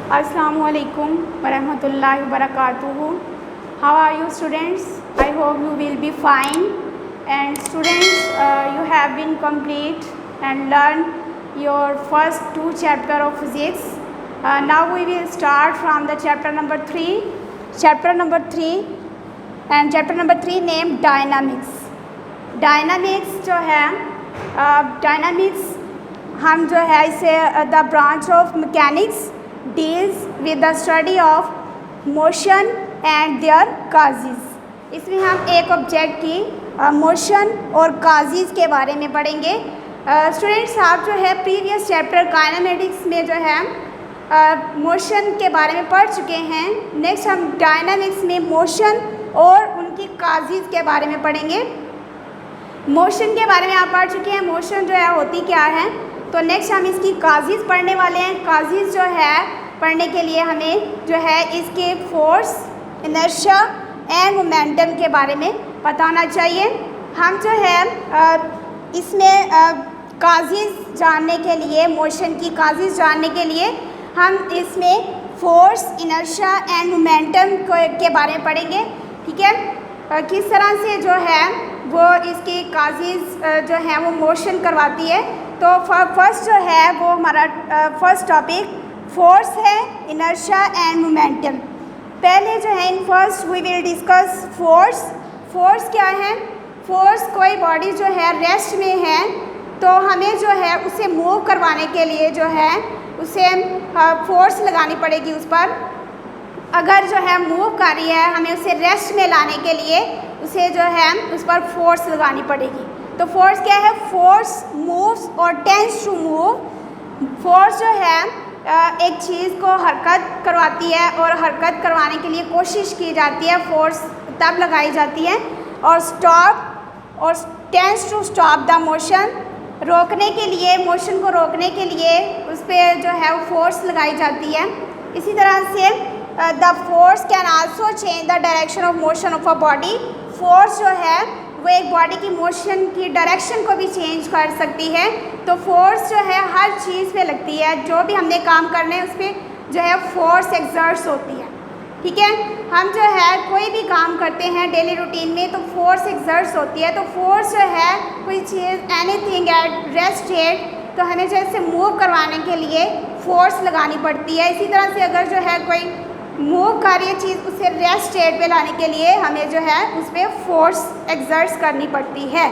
Assalamualaikum warahmatullahi wabarakatuh. How are you students? I hope you will be fine. And students, you have been complete and learned your first two chapter of physics. Now we will start from the chapter number 3. Chapter number 3 and chapter number 3 named Dynamics. Dynamics जो है Dynamics हम जो है इसे the branch of mechanics deals with the study of motion and their causes. इसमें हम एक object की मोशन और काजेज के बारे में पढ़ेंगे। स्टूडेंट्स आप जो है प्रीवियस चैप्टर काइनेमेटिक्स में जो है मोशन के बारे में पढ़ चुके हैं। नेक्स्ट हम डायनामिक्स में मोशन और उनकी काजेज के बारे में पढ़ेंगे। मोशन के बारे में आप पढ़ चुके हैं, मोशन जो है होती क्या है। तो नेक्स्ट हम इसकी काजेज पढ़ने वाले हैं। काजेज जो है पढ़ने के लिए हमें जो है इसके फोर्स, इनर्शिया एंड मोमेंटम के बारे में पता होना चाहिए। हम जो है इसमें काजेज जानने के लिए, मोशन की काजेज जानने के लिए हम इसमें फोर्स, इनर्शिया एंड मोमेंटम के बारे में पढ़ेंगे। ठीक है, किस तरह से जो है वो इसकी काजेज जो है वो मोशन करवाती है। तो फर्स्ट जो है वो हमारा फर्स्ट टॉपिक फोर्स है, इनर्शिया एंड मोमेंटम। पहले जो है in first we will discuss force. Force क्या है? फोर्स कोई बॉडी जो है रेस्ट में है तो हमें जो है उसे मूव करवाने के लिए जो है उसे फोर्स लगानी पड़ेगी उस पर। अगर जो है मूव कर रही है हमें उसे रेस्ट में लाने के लिए उसे जो है उस पर फोर्स लगानी पड़ेगी। तो फोर्स क्या है? फोर्स मूव्स और टेंड्स टू मूव। फोर्स जो है एक चीज़ को हरकत करवाती है और हरकत करवाने के लिए कोशिश की जाती है, फोर्स तब लगाई जाती है। और स्टॉप और tends to stop the motion, रोकने के लिए, मोशन को रोकने के लिए उस पर जो है वो फोर्स लगाई जाती है। इसी तरह से the force can also change the direction of motion of a body. Force जो है वो एक बॉडी की मोशन की डायरेक्शन को भी चेंज कर सकती है। तो फोर्स जो है हर चीज़ पे लगती है, जो भी हमने काम करना है उस पर जो है फोर्स एक्सर्ट्स होती है। ठीक है, हम जो है कोई भी काम करते हैं डेली रूटीन में तो फोर्स एक्सर्ट्स होती है। तो फोर्स जो है कोई चीज़ एनीथिंग एट रेस्ट स्टेट तो हमें जो इसे मूव करवाने के लिए फोर्स लगानी पड़ती है। इसी तरह से अगर जो है कोई मूव कर रही चीज़ उसे रेस्ट स्टेट पे लाने के लिए हमें जो है उस पर फोर्स एक्सर्ट्स करनी पड़ती है।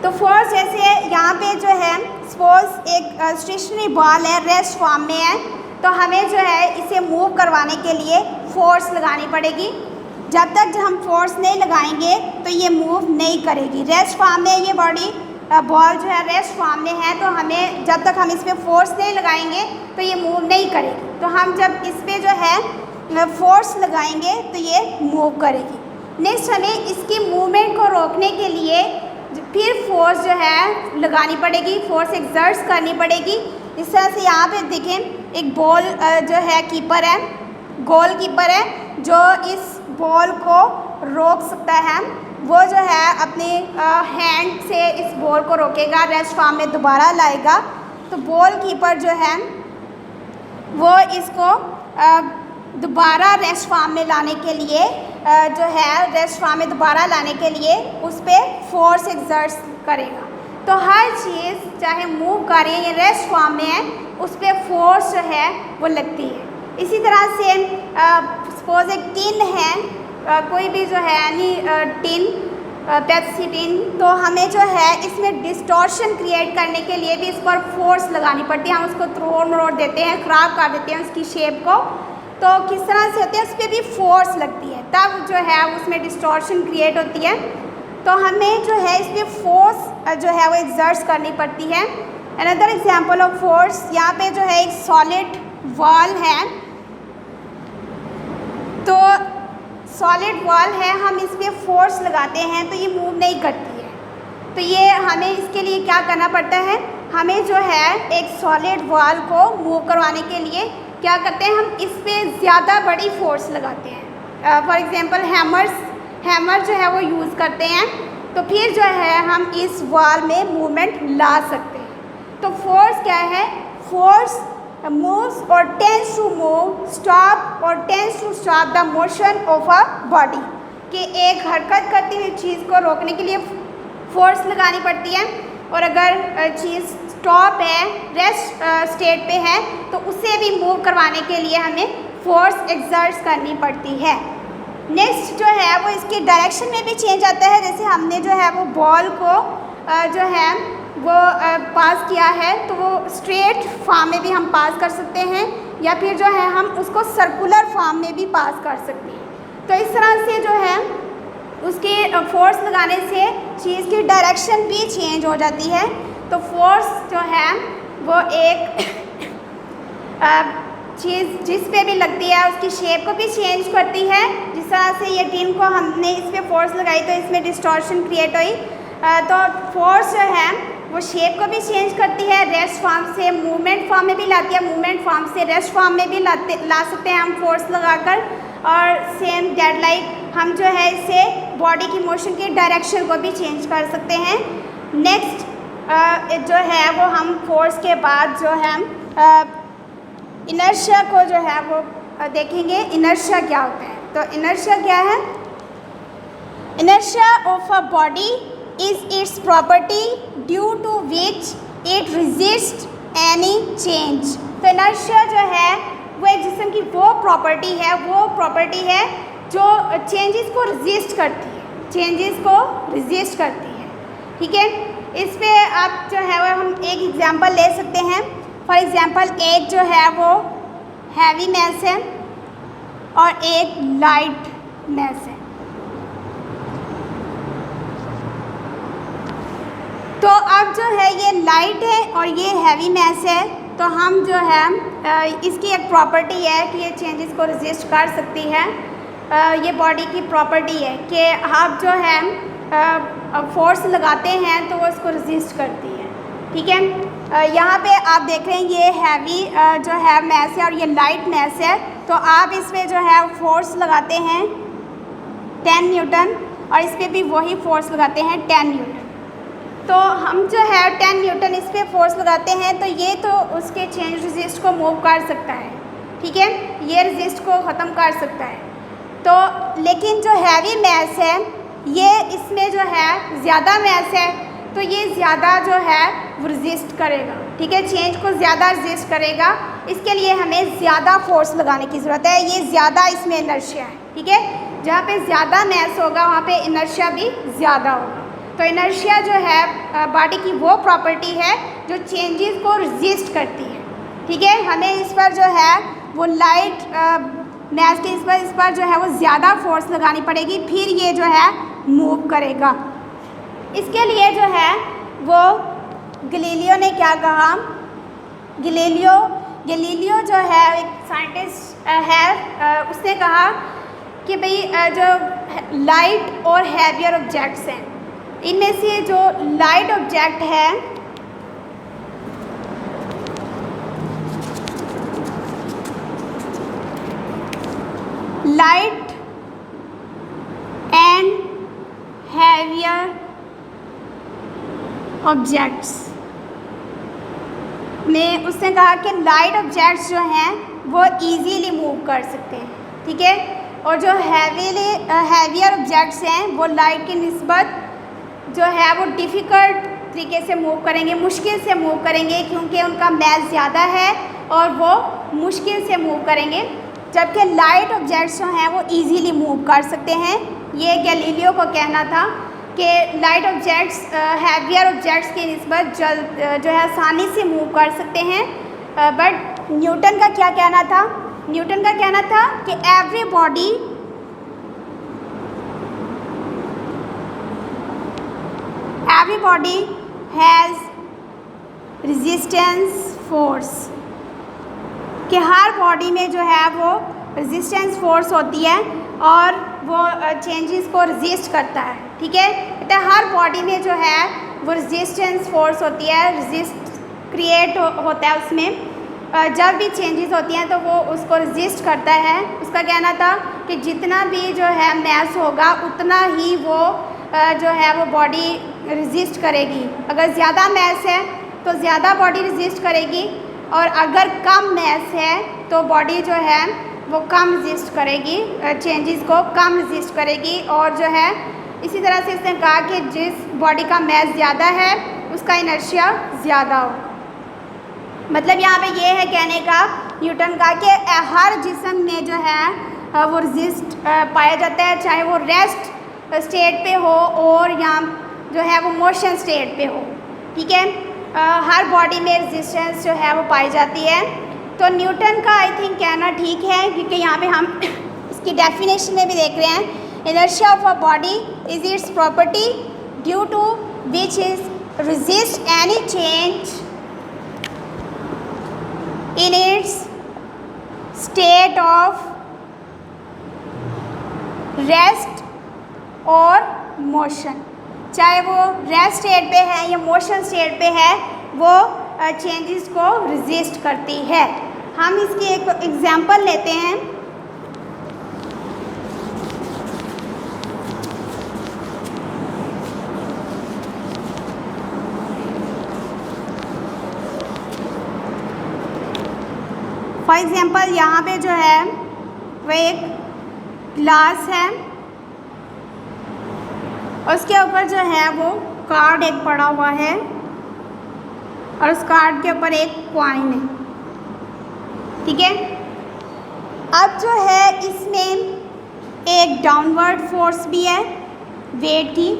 तो फोर्स जैसे यहाँ पे जो है सपोज एक स्टेशनरी बॉल है, रेस्ट फॉर्म में है, तो हमें जो है इसे मूव करवाने के लिए फोर्स लगानी पड़ेगी। जब तक हम फोर्स नहीं लगाएंगे तो ये मूव नहीं करेगी। रेस्ट फॉर्म में ये बॉडी बॉल जो है रेस्ट फॉर्म में है, तो हमें जब तक हम इस पर फोर्स नहीं लगाएंगे तो ये मूव नहीं करेगी। तो हम जब इस पर जो है फोर्स लगाएंगे तो ये मूव करेगी। नेक्स्ट हमें इसकी मूवमेंट को रोकने के लिए फिर फोर्स जो है लगानी पड़ेगी, फोर्स एक्सर्ट्स करनी पड़ेगी। इस तरह से यहाँ पे देखें एक बॉल जो है कीपर है, गोल कीपर है जो इस बॉल को रोक सकता है। वो जो है अपने हैंड से इस बॉल को रोकेगा, रेस्ट फॉर्म में दोबारा लाएगा। तो बॉल कीपर जो है वो इसको दोबारा रेस्ट फॉर्म में लाने के लिए जो है रेस्ट फॉर्म में दोबारा लाने के लिए उस पर फोर्स एक्सर्ट्स करेगा। तो हर चीज़ चाहे मूव कर रही है या रेस्ट फॉर्म में है उस पर फोर्स जो है वो लगती है। इसी तरह से सपोज एक टिन है, कोई भी जो है यानी टिन, पेप्सी टिन, तो हमें जो है इसमें डिस्टॉर्शन क्रिएट करने के लिए भी इस पर फोर्स लगानी पड़ती है। हम उसको तोड़ मरोड़ देते हैं, ख़राब कर देते हैं उसकी शेप को। तो किस तरह से होते हैं, उस पर भी फोर्स लगती है, तब जो है उसमें डिस्टॉर्शन क्रिएट होती है। तो हमें जो है इस पर फोर्स जो है वो एक्सर्ट्स करनी पड़ती है। अनदर एग्जांपल ऑफ फोर्स, यहाँ पे जो है एक सॉलिड वॉल है, तो सॉलिड वॉल है, हम इस पर फोर्स लगाते हैं तो ये मूव नहीं करती है। तो ये हमें इसके लिए क्या करना पड़ता है, हमें जो है एक सॉलिड वॉल को मूव करवाने के लिए क्या करते हैं, हम इस पर ज़्यादा बड़ी फोर्स लगाते हैं। फॉर एग्जांपल हैमर जो है वो यूज़ करते हैं, तो फिर जो है हम इस वॉल में मूवमेंट ला सकते हैं। तो फोर्स क्या है, force moves or tends to move, stop or tends to stop the motion of a body, कि एक हरकत करती हुई चीज़ को रोकने के लिए फोर्स लगानी पड़ती है, और अगर चीज़ स्टॉप है, रेस्ट स्टेट पे है, तो उसे भी मूव करवाने के लिए हमें फोर्स एक्सर्ट करनी पड़ती है। नेक्स्ट जो है वो इसकी डायरेक्शन में भी चेंज आता है। जैसे हमने जो है वो बॉल को जो है वो पास किया है, तो वो स्ट्रेट फॉर्म में भी हम पास कर सकते हैं, या फिर जो है हम उसको सर्कुलर फॉर्म में भी पास कर सकते हैं। तो इस तरह से जो है उसके फोर्स लगाने से चीज़ की डायरेक्शन भी चेंज हो जाती है। तो फोर्स जो है वो एक चीज़ जिस पे भी लगती है उसकी शेप को भी चेंज करती है। जिस तरह से ये टीन को हमने इस पर फोर्स लगाई तो इसमें डिस्टॉर्शन क्रिएट हुई, तो फोर्स जो है वो शेप को भी चेंज करती है, रेस्ट फॉर्म से मूवमेंट फॉर्म में भी लाती है, मूवमेंट फॉर्म से रेस्ट फॉर्म में भी ला सकते हैं हम फोर्स लगाकर। और सेम दैट लाइक हम जो है इससे बॉडी की मोशन की डायरेक्शन को भी चेंज कर सकते हैं। नेक्स्ट जो है वो हम फोर्स के बाद जो है इनर्शिया को जो है वो देखेंगे। इनर्शिया क्या होता है? तो इनर्शिया क्या है? Inertia of a body is its property due to which it resist any change. तो इनर्शिया जो है वो एक जिस्म की वो प्रॉपर्टी है जो चेंजेस को रेजिस्ट करती है, चेंजेस को रेजिस्ट करती है। ठीक है, इस पे आप जो है वो हम एक एग्जांपल ले सकते हैं। फॉर एग्जांपल एक जो है वो हैवी मैस है और एक लाइट मैस है। तो अब जो है ये लाइट है और ये हैवी मैस है, तो हम जो है इसकी एक प्रॉपर्टी है कि ये चेंजेस को रेजिस्ट कर सकती है। ये बॉडी की प्रॉपर्टी है कि आप जो है फोर्स लगाते हैं तो वो इसको रेजिस्ट करती है। ठीक है, यहाँ पे आप देख रहे हैं ये हैवी जो है मैस है और ये लाइट मैस है, तो आप इसमें जो है फोर्स लगाते हैं 10 न्यूटन और इस पर भी वही फोर्स लगाते हैं 10 न्यूटन। तो हम जो है 10 न्यूटन इस पर फोर्स लगाते हैं, तो ये तो उसके चेंज रेजिस्ट को मूव कर सकता है। ठीक है, ये रेजिस्ट को ख़त्म कर सकता है। तो लेकिन जो हैवी मैस है ये इसमें जो है ज़्यादा मैस है, तो ये ज़्यादा जो है वो रेजिस्ट करेगा। ठीक है, चेंज को ज़्यादा रेजिस्ट करेगा, इसके लिए हमें ज़्यादा फोर्स लगाने की ज़रूरत है। ये ज़्यादा इसमें इनर्शिया है। ठीक है, जहाँ पे ज़्यादा मैस होगा वहाँ पे इनर्शिया भी ज़्यादा होगा। तो इनर्शिया जो है बॉडी की वो प्रॉपर्टी है जो चेंजेस को रेजिस्ट करती है। ठीक है, हमें इस पर जो है वो लाइट मैस के इस पर जो है वो ज़्यादा फोर्स लगानी पड़ेगी, फिर ये जो है मूव करेगा। इसके लिए जो है वो गैलीलियो ने क्या कहा? गैलीलियो जो है एक साइंटिस्ट है, उसने कहा कि भाई जो लाइट और हैवियर ऑब्जेक्ट्स हैं, इनमें से जो लाइट ऑब्जेक्ट है लाइट एंड हैवियर ऑब्जेक्ट्स में उसने कहा कि लाइट ऑब्जेक्ट्स जो हैं वो इजीली मूव कर सकते हैं। ठीक है, और जो हैवियर ऑब्जेक्ट्स हैं वो लाइट की निस्बत जो है वो डिफ़िकल्ट तरीके से मूव करेंगे, मुश्किल से मूव करेंगे, क्योंकि उनका मैस ज़्यादा है और वो मुश्किल से मूव करेंगे, जबकि लाइट ऑब्जेक्ट्स जो हैं वो इजीली मूव कर सकते हैं। ये गैलीलियो को कहना था कि लाइट ऑब्जेक्ट्स हैवियर ऑब्जेक्ट्स की निस्बत जो है आसानी से मूव कर सकते हैं। बट न्यूटन का क्या कहना था? न्यूटन का कहना था कि every body has resistance force, कि हर बॉडी में जो है वो रेजिस्टेंस फोर्स होती है और वो चेंजेस को रेजिस्ट करता है। ठीक है, तो हर बॉडी में जो है वो रेजिस्टेंस फोर्स होती है, रेजिस्ट क्रिएट होता है उसमें। जब भी चेंजेस होती हैं तो वो उसको रेजिस्ट करता है। उसका कहना था कि जितना भी जो है मैस होगा उतना ही वो जो है वो बॉडी रेजिस्ट करेगी। अगर ज़्यादा मैस है तो ज़्यादा बॉडी रेजिस्ट करेगी, और अगर कम मैस है तो बॉडी जो है वो कम रजिस्ट करेगी, चेंजेस को कम रजिस्ट करेगी। और जो है इसी तरह से इसने कहा कि जिस बॉडी का मैस ज़्यादा है उसका इनर्शिया ज़्यादा हो। मतलब यहाँ पे ये है कहने का न्यूटन का कि हर जिस्म में जो है वो रजिस्ट पाया जाता है, चाहे वो रेस्ट स्टेट पे हो और यहाँ जो है वो मोशन स्टेट पे हो। ठीक है, हर बॉडी में रेजिस्टेंस जो है वो पाई जाती है। तो न्यूटन का आई थिंक कहना ठीक है, क्योंकि यहाँ पे हम इसकी डेफिनेशन में भी देख रहे हैं, inertia of a body is its property due to which is resist any change in its state of rest और motion। चाहे वो रेस्ट स्टेट पे है या मोशन स्टेट पे है, वो चेंजेस को रेजिस्ट करती है। हम इसकी एक एग्जांपल लेते हैं। फॉर एग्जांपल यहाँ पे जो है वो एक ग्लास है, उसके ऊपर जो है वो कार्ड एक पड़ा हुआ है और उस कार्ड के ऊपर एक कॉइन है। ठीक है, अब जो है इसमें एक डाउनवर्ड फोर्स भी है वेट की।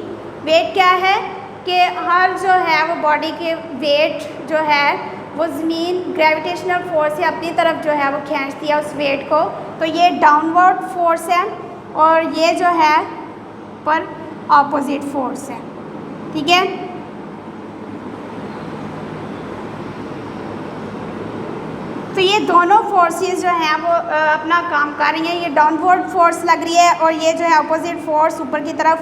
वेट क्या है कि हर जो है वो बॉडी के वेट जो है वो ज़मीन ग्रेविटेशनल फोर्स से अपनी तरफ जो है वो खींचती है उस वेट को। तो ये डाउनवर्ड फोर्स है और ये जो है पर ऑपोजिट फोर्स है। ठीक है, तो ये दोनों फोर्सेस जो हैं वो अपना काम कर रही हैं। ये डाउनवर्ड फोर्स लग रही है और ये जो है अपोजिट फोर्स ऊपर की तरफ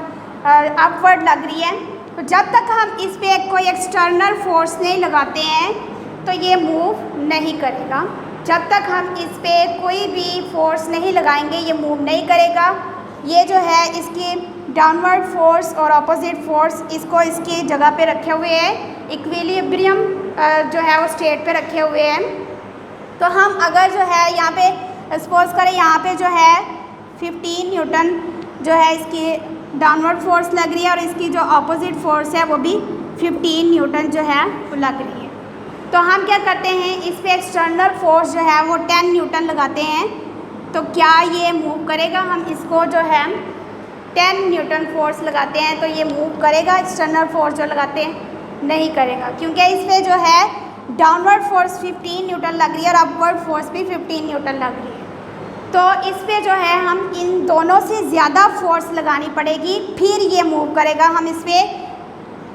अपवर्ड लग रही है। तो जब तक हम इस पे कोई एक्सटर्नल फोर्स नहीं लगाते हैं तो ये मूव नहीं करेगा। जब तक हम इस पे कोई भी फोर्स नहीं लगाएंगे ये मूव नहीं करेगा। ये जो है इसकी डाउनवर्ड फोर्स और अपोजिट फोर्स इसको इसकी जगह पे रखे हुए हैं, इक्विलिब्रियम जो है वो स्टेट पे रखे हुए हैं। तो हम अगर जो है यहाँ पे सपोज करें यहाँ पे जो है 15 न्यूटन जो है इसकी डाउनवर्ड फोर्स लग रही है और इसकी जो अपोजिट फोर्स है वो भी 15 न्यूटन जो है वो लग रही है। तो हम क्या करते हैं, इस पे एक्सटर्नल फोर्स जो है वो 10 न्यूटन लगाते हैं। तो क्या ये मूव करेगा? हम इसको जो है 10 न्यूटन फोर्स लगाते हैं तो ये मूव करेगा। एक्सटर्नल फोर्स जो लगाते हैं नहीं करेगा, क्योंकि इस पर जो है डाउनवर्ड फोर्स 15 न्यूटन लग रही है और अपवर्ड फोर्स भी 15 न्यूटन लग रही है। तो इस पे जो है हम इन दोनों से ज़्यादा फोर्स लगानी पड़ेगी फिर ये मूव करेगा। हम इस पर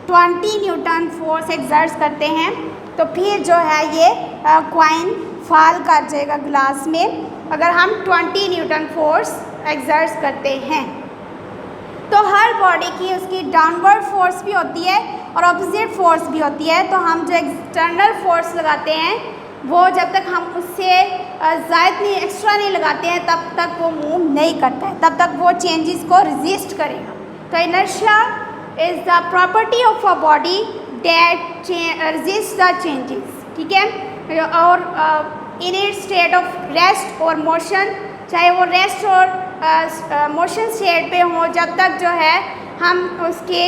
20 न्यूटन फोर्स एक्सर्ट करते हैं तो फिर जो है ये कॉइन फॉल कर जाएगा ग्लास में, अगर हम 20 न्यूटन फोर्स एक्सर्ट करते हैं। तो हर बॉडी की उसकी डाउनवर्ड फोर्स भी होती है और ऑपोजिट फोर्स भी होती है। तो हम जो एक्सटर्नल फोर्स लगाते हैं वो जब तक हम उससे ज़ायद नहीं एक्स्ट्रा नहीं लगाते हैं तब तक वो मूव नहीं करता है, तब तक वो चेंजेस को रेजिस्ट करेगा। तो inertia is the property of a body that resist the changes. ठीक है, और in it state of rest और मोशन, चाहे वो रेस्ट और मोशन स्टेट पे हो, जब तक जो है हम उसके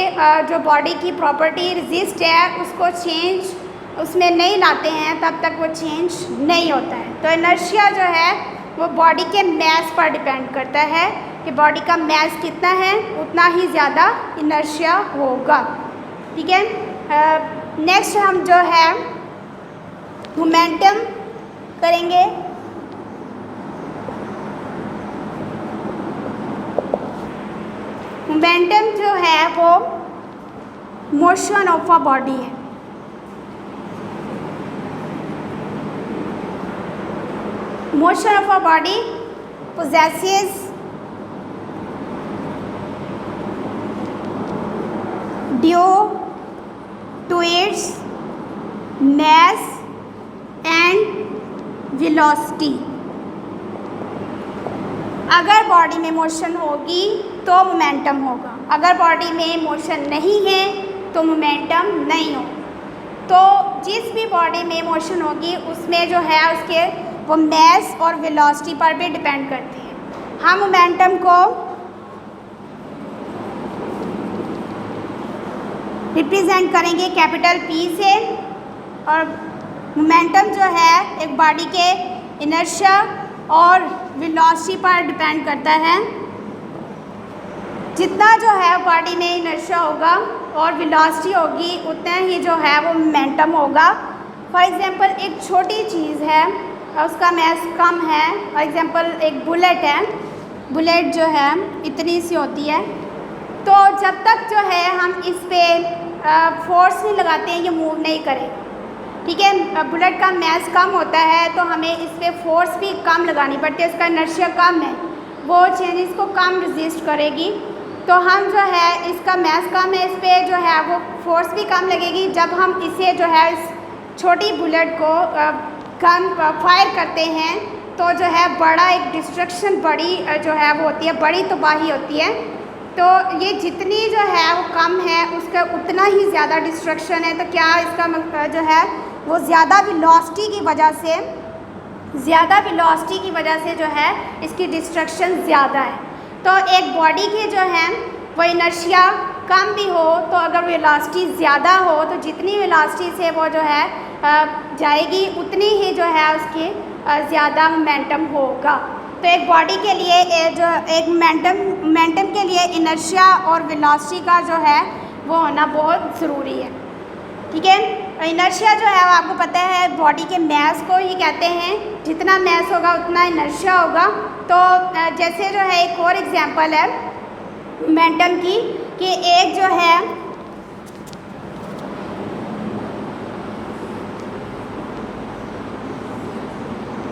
जो बॉडी की प्रॉपर्टी रेजिस्ट है उसको चेंज उसमें नहीं लाते हैं तब तक वो चेंज नहीं होता है। तो इनर्शिया जो है वो बॉडी के मैस पर डिपेंड करता है कि बॉडी का मैस कितना है उतना ही ज़्यादा इनर्शिया होगा। ठीक है, नेक्स्ट हम जो है मोमेंटम करेंगे। मोमेंटम जो है वो मोशन ऑफ अ बॉडी है। Motion of a body possesses due to its mass and velocity। अगर बॉडी में मोशन होगी तो मोमेंटम होगा, अगर बॉडी में मोशन नहीं है तो मोमेंटम नहीं होगा। तो जिस भी बॉडी में मोशन होगी उसमें जो है उसके वो मास और वेलोसिटी पर भी डिपेंड करती है। हम मोमेंटम को रिप्रेजेंट करेंगे कैपिटल P से, और मोमेंटम जो है एक बॉडी के इनर्शिया और वेलोसिटी पर डिपेंड करता है। जितना जो है बॉडी में इनर्शिया होगा और वेलोसिटी होगी उतना ही जो है वो मोमेंटम होगा। फॉर एग्जांपल एक छोटी चीज़ है उसका मास कम है, फॉर एग्जांपल एक बुलेट है, बुलेट जो है इतनी सी होती है, तो जब तक जो है हम इस पर फोर्स नहीं लगाते हैं ये मूव नहीं करेगा, ठीक है। बुलेट का मास कम होता है तो हमें इस पर फोर्स भी कम लगानी पड़ती है, इसका इनर्शिया कम है, वो चेंजेस को कम रेजिस्ट करेगी। तो हम जो है इसका मास कम है, इस पर जो है वो फोर्स भी कम लगेगी। जब हम इसे जो है इस छोटी बुलेट को गन फायर करते हैं तो जो है बड़ा एक डिस्ट्रक्शन बड़ी जो है वो होती है, बड़ी तबाही होती है। तो ये जितनी जो है वो कम है उसका उतना ही ज़्यादा डिस्ट्रक्शन है। तो क्या इसका जो है वो ज़्यादा वेलोसिटी की वजह से जो है इसकी डिस्ट्रक्शन ज़्यादा है। तो एक बॉडी के जो है वो इनर्शिया कम भी हो तो अगर वेलोसिटी ज़्यादा हो तो जितनी वेलोसिटी से वो जो है जाएगी उतनी ही जो है उसकी ज़्यादा मोमेंटम होगा। तो एक बॉडी के लिए जो एक मोमेंटम के लिए इनर्शिया और वेलोसिटी का जो है वो होना बहुत ज़रूरी है, ठीक है। इनर्शिया जो है वो आपको पता है बॉडी के मास को ही कहते हैं, जितना मास होगा उतना इनर्शिया होगा। तो जैसे जो है एक और एग्जांपल है मोमेंटम की कि एक जो है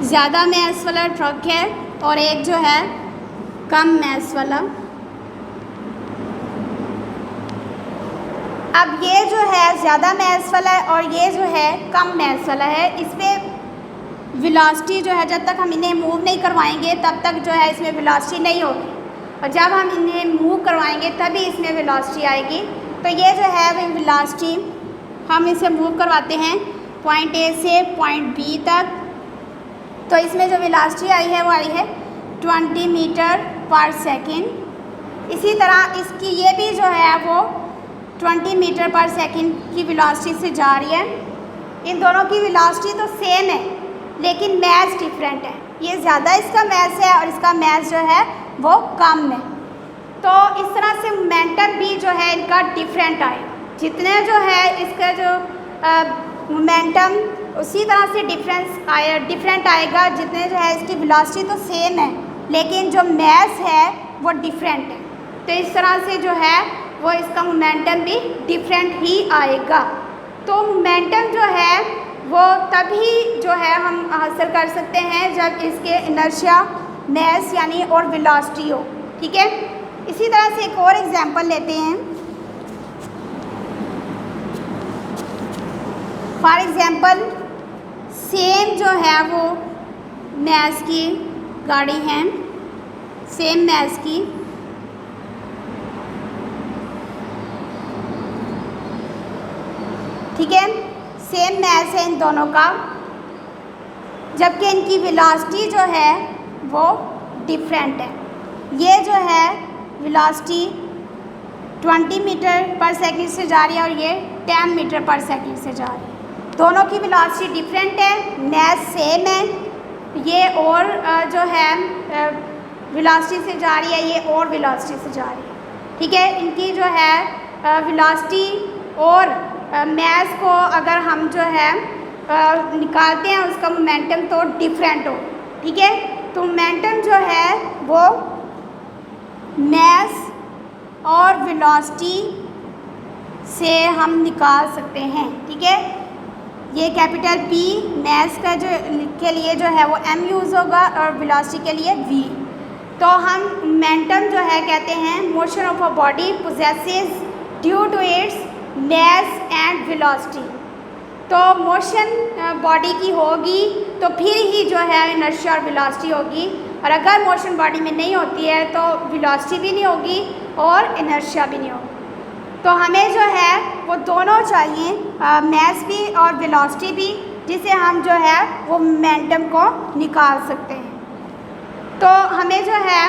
ज़्यादा मास वाला ट्रक है और एक जो है कम मास वाला। अब ये जो है ज़्यादा मास वाला है और ये जो है कम मास वाला है, इसमें वेलोसिटी जो है जब तक हम इन्हें मूव नहीं करवाएंगे तब तक जो है इसमें वेलोसिटी नहीं होगी, और जब हम इन्हें मूव करवाएंगे तभी इसमें वेलोसिटी आएगी। तो ये जो है वो वेलोसिटी हम इसे मूव करवाते हैं पॉइंट A से पॉइंट B तक, तो इसमें जो वेलोसिटी आई है वो आई है 20 मीटर पर सेकेंड। इसी तरह इसकी ये भी जो है वो 20 मीटर पर सेकेंड की वेलोसिटी से जा रही है। इन दोनों की वेलोसिटी तो सेम है लेकिन मास डिफरेंट है, ये ज़्यादा इसका मास है और इसका मास जो है वो कम है। तो इस तरह से मोमेंटम भी जो है इनका डिफरेंट आएगा, जितने जो है इसका जो मोमेंटम उसी तरह से डिफरेंट आएगा, जितने जो है इसकी वेलोसिटी तो सेम है लेकिन जो मास है वो डिफरेंट है। तो इस तरह से जो है वो इसका मोमेंटम भी डिफरेंट ही आएगा। तो मोमेंटम जो है वो तभी जो है हम हासिल कर सकते हैं जब इसके इनर्शिया मास यानी और वेलोसिटी हो, ठीक है। इसी तरह से एक और एग्जांपल लेते हैं। फॉर एग्जांपल सेम जो है वो मास की गाड़ी है, सेम मास की, ठीक है, सेम मास है इन दोनों का, जबकि इनकी वेलोसिटी जो है वो डिफरेंट है। ये जो है वेलोसिटी 20 मीटर पर सेकंड से जा रही है और ये 10 मीटर पर सेकंड से जा रही है। दोनों की वेलोसिटी डिफरेंट है, मास सेम है, ये और जो है वेलोसिटी से जा रही है, ये और वेलोसिटी से जा रही है, ठीक है। इनकी जो है वेलोसिटी और मास को अगर हम जो है निकालते हैं उसका मोमेंटम तो डिफरेंट हो, ठीक है। तो मोमेंटम जो है वो मास और वेलोसिटी से हम निकाल सकते हैं, ठीक है। ये कैपिटल P मास का जो के लिए जो है वो m यूज़ होगा और वेलोसिटी के लिए v। तो हम मोमेंटम जो है कहते हैं motion of a body possesses due to its mass and velocity. तो मोशन बॉडी की होगी तो फिर ही जो है इनर्शिया और वेलोसिटी होगी, और अगर मोशन बॉडी में नहीं होती है तो वेलोसिटी भी नहीं होगी और इनर्शिया भी नहीं होगी। तो हमें जो है वो दोनों चाहिए, मास भी और वेलोसिटी भी, जिसे हम जो है वो मोमेंटम को निकाल सकते हैं। तो हमें जो है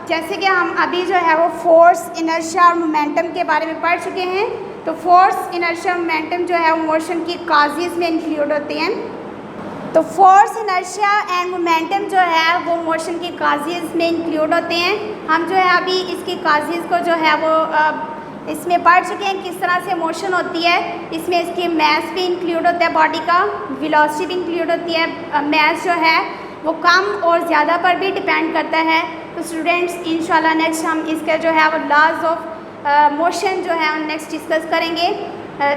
जैसे कि हम अभी जो है वो फोर्स, इनर्शिया और मोमेंटम के बारे में पढ़ चुके हैं। तो फोर्स, इनर्शिया, मोमेंटम जो है वो मोशन की काजेज़ में इंक्लूड होते हैं। तो फोर्स, इनर्शिया एंड मोमेंटम जो है वो मोशन की काजेज़ में इंक्लूड होते हैं। हम जो है अभी इसकी काजेज़ को जो है वो इसमें पढ़ चुके हैं, किस तरह से मोशन होती है। इसमें इसकी मास भी इंक्लूड होता है बॉडी का, वेलोसिटी भी इंक्लूड होती है। मास जो है वो कम और ज़्यादा पर भी डिपेंड करता है। तो स्टूडेंट्स इंशाल्लाह नेक्स्ट हम इसका जो है वो लॉज ऑफ मोशन जो है नेक्स्ट डिस्कस करेंगे।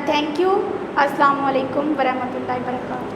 Thank you. अस्सलाम वालेकुम वरहमतुल्लाहि वबरकातुहू।